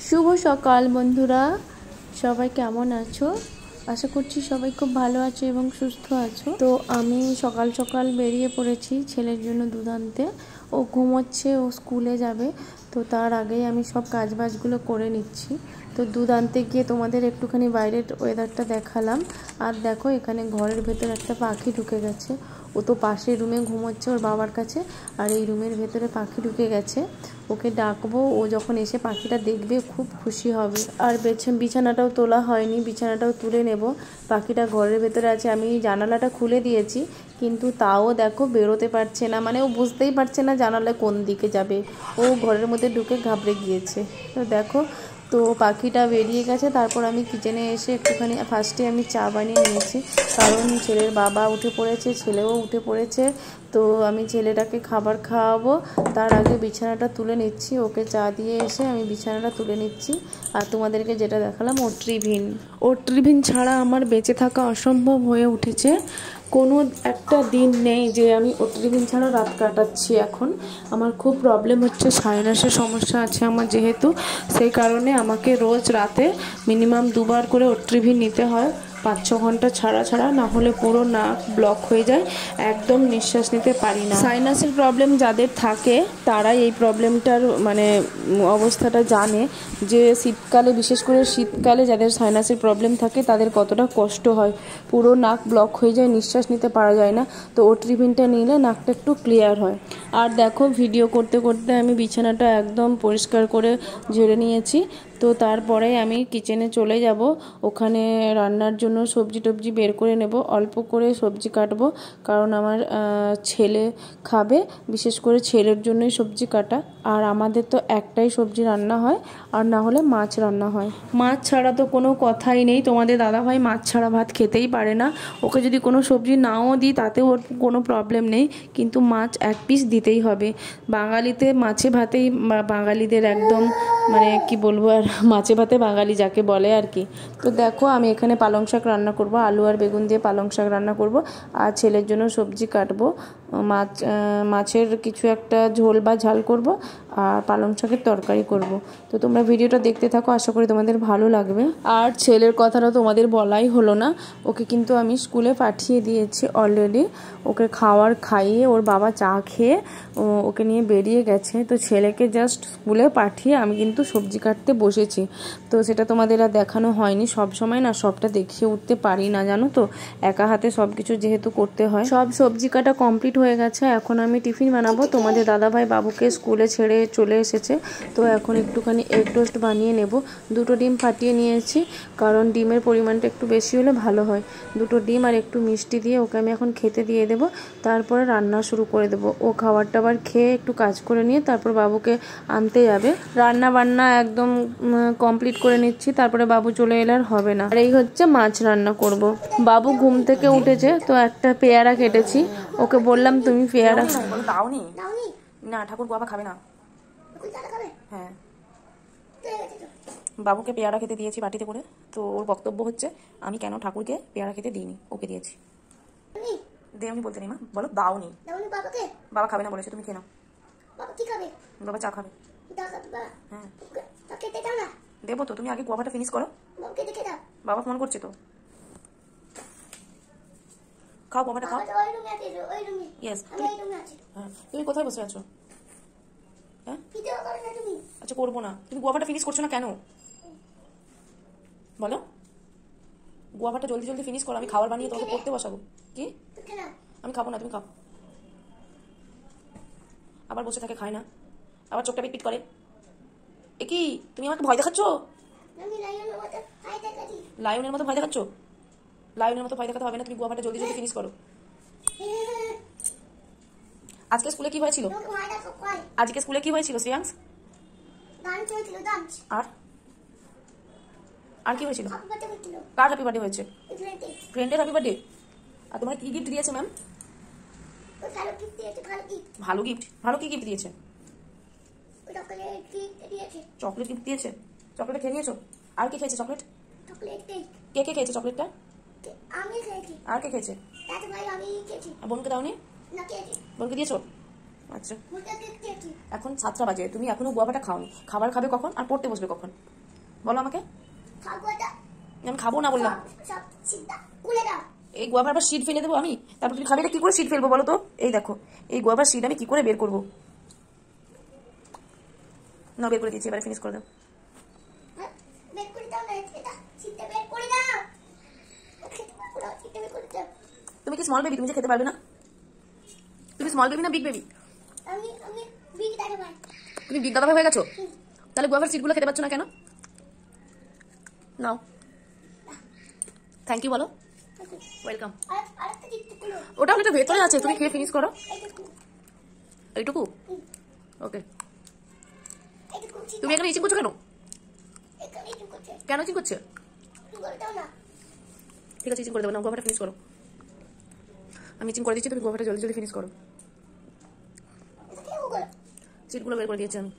শুভ সকাল বন্ধুরা, সবাই কেমন আছো? আশা করছি সবাই খুব ভালো আছো এবং সুস্থ আছো। তো আমি সকাল সকাল বেরিয়ে পড়েছি ছেলের জন্য দুধ আনতে। ও ঘুমোচ্ছে, ও স্কুলে যাবে। তো তার আগেই আমি সব কাজবাজগুলো করে নিচ্ছি। তো দুধ আনতে গিয়ে তোমাদের একটুখানি বাইরের ওয়েদারটা দেখালাম। আর দেখো, এখানে ঘরের ভেতর একটা পাখি ঢুকে গেছে। ও তো পাশের রুমে ঘুমোচ্ছে ওর বাবার কাছে, আর এই রুমের ভেতরে পাখি ঢুকে গেছে। ওকে ডাকবো, ও যখন এসে পাখিটা দেখবে খুব খুশি হবে। আর বিছানাটাও তোলা হয়নি, বিছানাটাও তুলে নেব। পাখিটা ঘরের ভেতরে আছে, আমি জানালাটা খুলে দিয়েছি, কিন্তু তাও দেখো বেরোতে পারছে না, মানে ও বুঝতেই পারছে না জানালায় কোন দিকে যাবে। ও ঘরের মধ্যে ঢুকে ঘাবড়ে গিয়েছে। তো দেখো, তো পাখিটা বেরিয়ে গেছে। তারপর আমি কিচেনে এসে একটুখানি ফার্স্টে আমি চা বানিয়ে নিয়েছি, কারণ ছেলের বাবা উঠে পড়েছে, ছেলেও উঠে পড়েছে। তো আমি ছেলেটাকে খাবার খাওয়াবো, তার আগে বিছানাটা তুলে নিচ্ছি। ওকে চা দিয়ে এসে আমি বিছানাটা তুলে নিচ্ছি। আর তোমাদেরকে যেটা দেখালাম, ওট্রিভিন ছাড়া আমার বেঁচে থাকা অসম্ভব হয়ে উঠেছে। কোনো একটা দিন নেই যে আমি ওট্রিভিন ছাড়া রাত কাটাচ্ছি। এখন আমার খুব প্রবলেম হচ্ছে, সাইনাসের সমস্যা আছে আমার যেহেতু, সেই কারণে আমাকে রোজ রাতে মিনিমাম 2 বার করে ওট্রিভিন নিতে হয়, 5-6 ঘন্টা ছাড়া ছাড়া, না হলে পুরো নাক ব্লক হয়ে যায়, একদম নিঃশ্বাস নিতে পারি না। সাইনাসের প্রবলেম যাদের থাকে তারাই এই প্রবলেমটার মানে অবস্থাটা জানে, যে শীতকালে, বিশেষ করে শীতকালে যাদের সাইনাসের প্রবলেম থাকে তাদের কতটা কষ্ট হয়। পুরো নাক ব্লক হয়ে যায়, নিঃশ্বাস নিতে পারা যায় না। তো ওট্রিভিনটা নিলে নাকটা একটু ক্লিয়ার হয়। আর দেখো, ভিডিও করতে করতে আমি বিছানাটা একদম পরিষ্কার করে ঝেড়ে নিয়েছি। তো তারপরে আমি কিচেনে চলে যাব, ওখানে রান্নার জন্য সবজি টবজি বের করে নেব, অল্প করে সবজি কাটবো, কারণ আমার ছেলে খাবে, বিশেষ করে ছেলের জন্যই সবজি কাটা। আর আমাদের তো একটাই সবজি রান্না হয়, আর না হলে মাছ রান্না হয়। মাছ ছাড়া তো কোনো কথাই নেই, তোমাদের দাদাভাই মাছ ছাড়া ভাত খেতেই পারে না। ওকে যদি কোনো সবজি নাও দিই তাতেও ওর কোনো প্রবলেম নেই, কিন্তু মাছ 1 পিস দিতেই হবে। বাঙালিতে মাছে ভাতেই বাঙালিদের একদম মানে কি বলবো, আর মাছে ভাতে বাঙালি যাকে বলে আর কি। তো দেখো, আমি এখানে পালং শাক রান্না করব, আলু আর বেগুন দিয়ে পালং শাক রান্না করব, আর ছেলের জন্য সবজি কাটবো, মাছের কিছু একটা ঝোল বা ঝাল করব, আর পালং শাকের তরকারি করব। তো তোমরা ভিডিওটা দেখতে থাকো, আশা করি তোমাদের ভালো লাগবে। আর ছেলের কথাটা তোমাদের বলাই হলো না, ওকে কিন্তু আমি স্কুলে পাঠিয়ে দিয়েছি অলরেডি। ওকে খাইয়ে ওর বাবা চা খেয়ে ওকে নিয়ে বেরিয়ে গেছে। তো ছেলেকে জাস্ট স্কুলে পাঠিয়ে আমি কিন্তু সবজি কাটতে বসেছি। তো সেটা তোমাদের আর দেখানো হয়নি, সব সময় না সবটা দেখিয়ে উঠতে পারি না, জানো তো, একা হাতে সব কিছু যেহেতু করতে হয়। সব সবজি কাটা কমপ্লিট হয়ে গেছে, এখন আমি টিফিন বানাবো। তোমাদের দাদাভাই বাবুকে স্কুলে ছেড়ে চলে এসেছে, তো এখন একটুখানি এগ টোস্ট বানিয়ে নেব। 2টো ডিম ফাটিয়ে নিয়েছি, কারণ ডিমের পরিমাণটা একটু বেশি হলে ভালো হয়। 2টো ডিম আর একটু মিষ্টি দিয়ে ওকে আমি এখন খেতে দিয়ে দেবো, তারপরে রান্না শুরু করে দেবো। ও খাবার টাবার খেয়ে একটু কাজ করে নিয়ে তারপর বাবুকে আনতে যাবে। রান্না বান্না একদম কমপ্লিট করে নিচ্ছি, তারপরে বাবু চলে এলে আর হবে না। আর এই হচ্ছে মাছ রান্না করব। বাবু ঘুম থেকে উঠেছে, তো একটা পেয়ারা কেটেছি, ওকে বললাম তুমি পেয়ারা দাওনি না, ঠাকুর বাবা খাবে না। হ্যাঁ, বাবুকে পেয়ারা খেতে দিয়েছি বাটিতে করে। তো ওর বক্তব্য হচ্ছে আমি কেন ঠাকুরকে পেয়ারা খেতে দিইনি, ওকে দিয়েছি। দেওনি বলতে নেই মা, বলো দাওনি। বাবা খাবে না বলেছে, তুমি খেয়ে নাও। বাবা চা খাবে। হ্যাঁ দেবো তো, তুমি আগে গোয়াটা ফিনিশ করো। বাবা ফোন করছে তো, খাও গোয়াটা খাও। ইয়েস, হ্যাঁ তুমি কোথায় বসে আছো? হ্যাঁ আচ্ছা করবো না, তুমি গোয়াটা ফিনিশ করছো না কেন বলো? গোয়াটা জলদি জলদি ফিনিশ করো, আমি খাবার বানিয়ে তোমাকে পড়তে বসাবো। কি? আমি খাবো না, তুমি খাও। আবার বসে থাকে, খায় না, আবার চোখটা পিটপিট করে। এ কি, তুমি আমাকে ভয় দেখাচ্ছ? লায়নের মতো ভয় দেখাচ্ছ? লায়নের মতো ভয় দেখাতে হবে না, তুমি গোয়াটা জলদি জলদি ফিনিশ করো। আজকে স্কুলে কি হয়েছিল? আজকে স্কুলে কি হয়েছিল শ্রেয়াংশ? আর আর কি হয়েছিল? কার হ্যাপি বার্থডে হয়েছে? ফ্রেন্ডের হ্যাপি বার্থডে। আর তোমার কি গিফট দিয়েছে ম্যাম? ভালো গিফট। ভালো কি গিফট দিয়েছে? চকলেট গিফট দিয়েছে। চকলেট খেয়ে নিয়েছো? আর কি খেয়েছে চকলেট? কে কে খেয়েছে চকলেটটা? আর কে খেয়েছে? বোনকে দাওনি? বোনকে দিয়েছো? আচ্ছা এখন 7টা বাজে, তুমি এখনো গুয়াভাটা খাওনি, খাবার খাবে কখন আর পড়তে বসবে কখন বলো আমাকে? আমি খাবো না বললাম। এই গুয়াভার আবার শীট ফেলে দেবো আমি, তারপর তুমি খাবে, কি করে শীট ফেলবো বলো তো? এই দেখো এই গুয়াভার শীট আমি কি করে বের করবো? না বের করে দিচ্ছি, এবারে ফিনিশ করে দাও। তুমি কি স্মল বেবি? তুমি যে খেতে পারবে না? তুমি স্মল বেবি না বিগ বেবি? তুমি বিগ দাদা ভাই হয়ে গেছো? তাহলে গুয়াভার সিটগুলো খেতে পাচ্ছ না কেন? নাও থ্যাংক ইউ বলো, ওয়েলকাম। ওটা অনেকটা ভেতরে আছে, তুমি খেয়ে ফিনিশ করো। এইটুকু ওকে। তুমি এখানে ইচিং করছো কেন? কেন ইচিং করছে? ঠিক আছে ইচিং করে দেবো না, গুয়াভাটা ফিনিশ করো। আমি ইচিং করে দিচ্ছি, তুমি গুয়াভাটা জলদি জলদি ফিনিশ করো। সিটগুলো বের করে দিয়েছি আমি।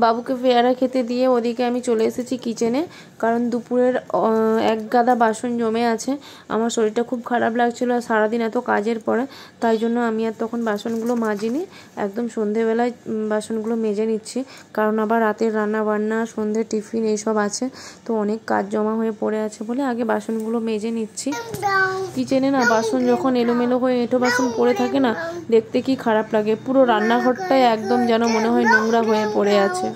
বাবুকে পেয়ারা খেতে দিয়ে ওদিকে আমি চলে এসেছি কিচেনে, কারণ দুপুরের এক গাদা বাসন জমে আছে। আমার শরীরটা খুব খারাপ লাগছিল আর সারাদিন এত কাজের পরে, তাই জন্য আমি আর তখন বাসনগুলো মাজিনি, একদম সন্ধেবেলায় বাসনগুলো মেজে নিচ্ছি, কারণ আবার রাতের রান্না বান্না, সন্ধ্যে টিফিন এইসব আছে, তো অনেক কাজ জমা হয়ে পড়ে আছে বলে আগে বাসনগুলো মেজে নিচ্ছি। কিচেনে না বাসন যখন এলোমেলো হয়ে এঁটো বাসন পড়ে থাকে না, দেখতে কি খারাপ লাগে, পুরো রান্নাঘরটাই একদম যেন মনে হয় নোংরা হয়ে পড়ে আছে।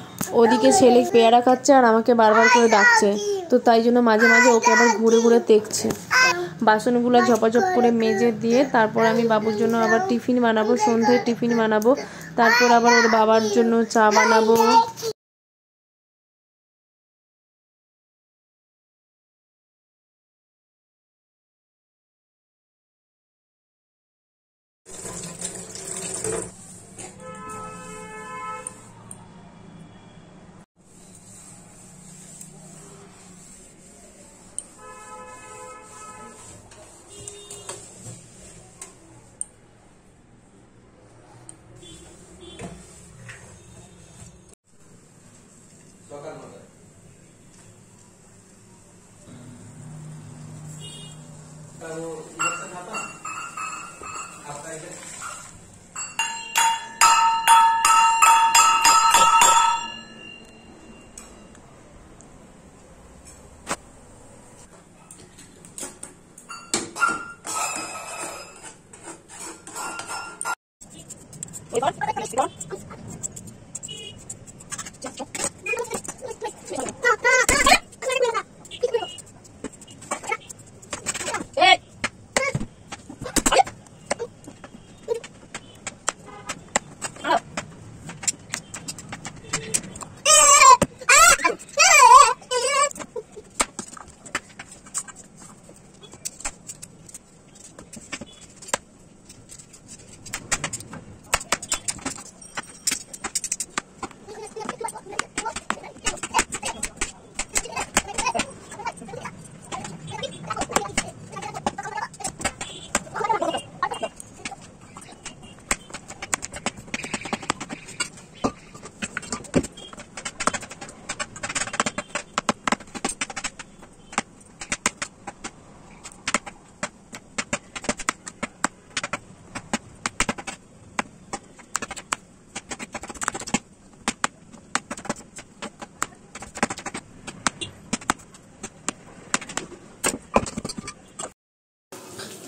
ওদিকে ছেলে পেয়ারা খাচ্ছে আর আমাকে বারবার করে ডাকছে, তো তাই জন্য মাঝে মাঝে ওকে আবার ঘুরে ঘুরে দেখছে। বাসনগুলো ঝপাঝপ করে মেজে দিয়ে তারপর আমি বাবুর জন্য আবার টিফিন বানাবো, সন্ধ্যের টিফিন বানাবো, তারপর আবার ওর বাবার জন্য চা বানাবো।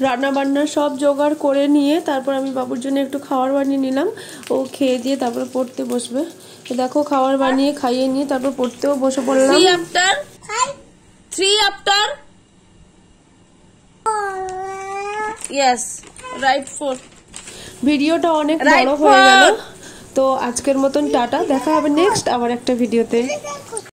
রান্না বান্না সব জোগাড় করে নিয়ে তারপর আমি বাবুর জন্য একটু খাবার বানিয়ে নিলাম, ও খেয়ে দিয়ে তারপর পড়তে বসবে। দেখো খাবার বানিয়ে খাইয়ে নিয়ে তারপর পড়তেও বসে পড়লাম। 3 after yes right 4। ভিডিওটা অনেক বড় হয়ে গেল, তো আজকের মতন টাটা, দেখা হবে নেক্সট আবার একটা ভিডিওতে।